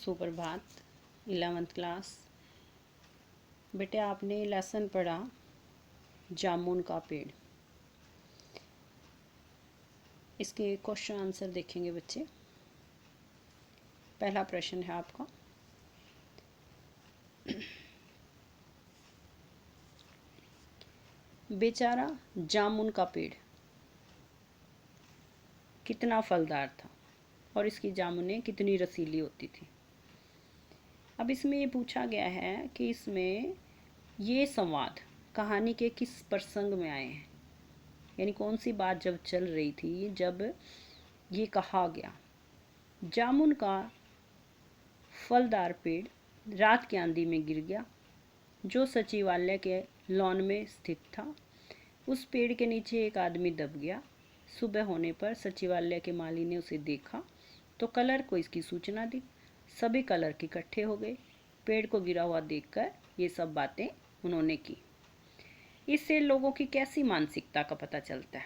सुप्रभात 11th class. बेटे आपने लेसन पढ़ा जामुन का पेड़। इसके क्वेश्चन आंसर देखेंगे बच्चे। पहला प्रश्न है आपका, बेचारा जामुन का पेड़ कितना फलदार था और इसकी जामुनें कितनी रसीली होती थी। अब इसमें ये पूछा गया है कि इसमें ये संवाद कहानी के किस प्रसंग में आए हैं, यानी कौन सी बात जब चल रही थी जब ये कहा गया जामुन का फलदार पेड़ रात की आंधी में गिर गया जो सचिवालय के लॉन में स्थित था। उस पेड़ के नीचे एक आदमी दब गया। सुबह होने पर सचिवालय के माली ने उसे देखा तो कलर को इसकी सूचना दी। सभी कलर इकट्ठे हो गए। पेड़ को गिरा हुआ देखकर ये सब बातें उन्होंने की। इससे लोगों की कैसी मानसिकता का पता चलता है।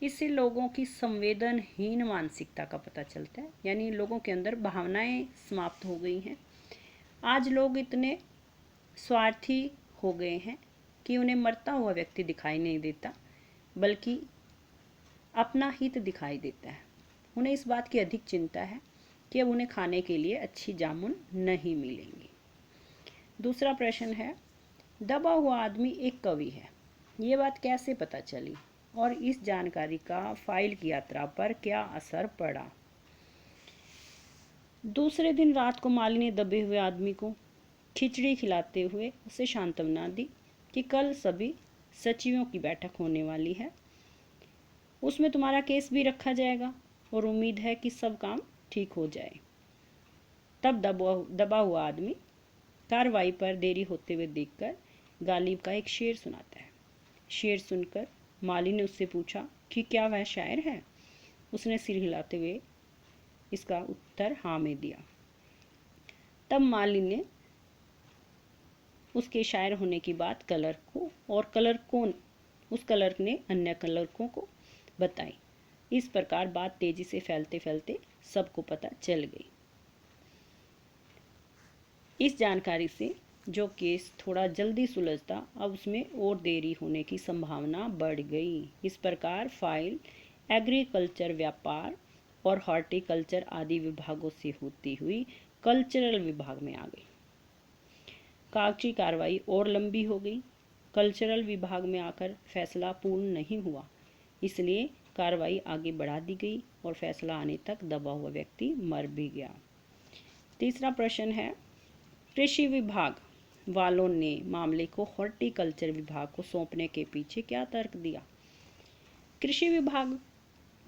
इससे लोगों की संवेदनहीन मानसिकता का पता चलता है, यानी लोगों के अंदर भावनाएं समाप्त हो गई हैं। आज लोग इतने स्वार्थी हो गए हैं कि उन्हें मरता हुआ व्यक्ति दिखाई नहीं देता, बल्कि अपना हित दिखाई देता है। उन्हें इस बात की अधिक चिंता है कि अब उन्हें खाने के लिए अच्छी जामुन नहीं मिलेंगी। दूसरा प्रश्न है, दबा हुआ आदमी एक कवि है, ये बात कैसे पता चली और इस जानकारी का फाइल की यात्रा पर क्या असर पड़ा। दूसरे दिन रात को माली ने दबे हुए आदमी को खिचड़ी खिलाते हुए उसे सांत्वना दी कि कल सभी सचिवों की बैठक होने वाली है, उसमें तुम्हारा केस भी रखा जाएगा और उम्मीद है कि सब काम ठीक हो जाए। तब दबा हुआ आदमी कार्रवाई पर देरी होते हुए देखकर गालिब का एक शेर सुनाता है। शेर सुनकर माली ने उससे पूछा कि क्या वह शायर है। उसने सिर हिलाते हुए इसका उत्तर हाँ में दिया। तब माली ने उसके शायर होने की बात कलर को और उस कलर ने अन्य कलरकों को बताई। इस प्रकार बात तेजी से फैलते फैलते सबको पता चल गई। इस जानकारी से जो केस थोड़ा जल्दी सुलझता, अब उसमें और देरी होने की संभावना बढ़ गई। इस प्रकार फाइल एग्रीकल्चर, व्यापार और हॉर्टिकल्चर आदि विभागों से होती हुई कल्चरल विभाग में आ गई। कागजी कार्रवाई और लंबी हो गई। कल्चरल विभाग में आकर फैसला पूर्ण नहीं हुआ, इसलिए कार्रवाई आगे बढ़ा दी गई और फैसला आने तक दबा हुआ व्यक्ति मर भी गया। तीसरा प्रश्न है, कृषि विभाग वालों ने मामले को हॉर्टिकल्चर विभाग को सौंपने के पीछे क्या तर्क दिया। कृषि विभाग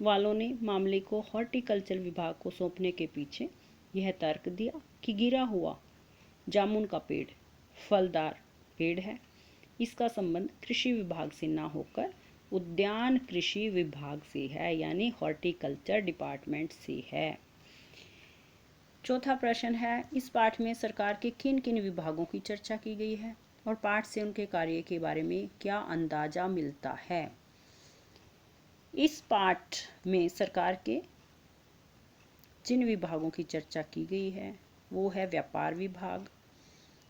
वालों ने मामले को हॉर्टिकल्चर विभाग को सौंपने के पीछे यह तर्क दिया कि गिरा हुआ जामुन का पेड़ फलदार पेड़ है, इसका संबंध कृषि विभाग से ना होकर उद्यान कृषि विभाग से है, यानी हॉर्टिकल्चर डिपार्टमेंट से है। चौथा प्रश्न है, इस पाठ में सरकार के किन किन विभागों की चर्चा की गई है और पाठ से उनके कार्य के बारे में क्या अंदाजा मिलता है। इस पाठ में सरकार के जिन विभागों की चर्चा की गई है वो है व्यापार विभाग।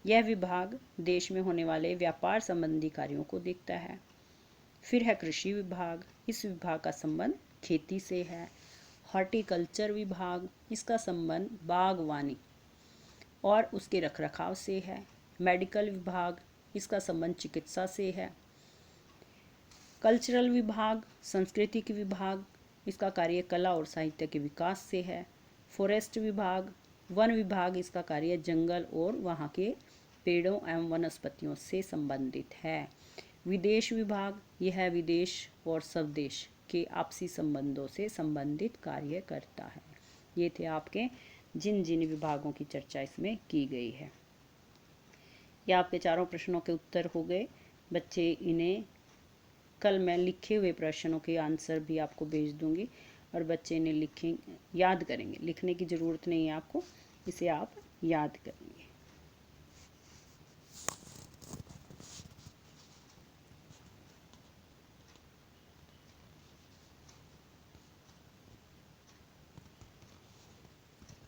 यह विभाग देश में होने वाले व्यापार संबंधी कार्यों को देखता है। फिर है कृषि विभाग, इस विभाग का संबंध खेती से है। हॉर्टिकल्चर विभाग, इसका संबंध बागवानी और उसके रखरखाव से है। मेडिकल विभाग, इसका संबंध चिकित्सा से है। कल्चरल विभाग, सांस्कृतिक विभाग, इसका कार्य कला और साहित्य के विकास से है। फॉरेस्ट विभाग, वन विभाग, इसका कार्य जंगल और वहाँ के पेड़ों एवं वनस्पतियों से संबंधित है। विदेश विभाग, यह विदेश और स्वदेश के आपसी संबंधों से संबंधित कार्य करता है। ये थे आपके जिन जिन विभागों की चर्चा इसमें की गई है। ये आपके चारों प्रश्नों के उत्तर हो गए बच्चे। इन्हें कल मैं लिखे हुए प्रश्नों के आंसर भी आपको भेज दूंगी और बच्चे इन्हें याद करेंगे। लिखने की ज़रूरत नहीं है आपको, इसे आप याद करेंगे।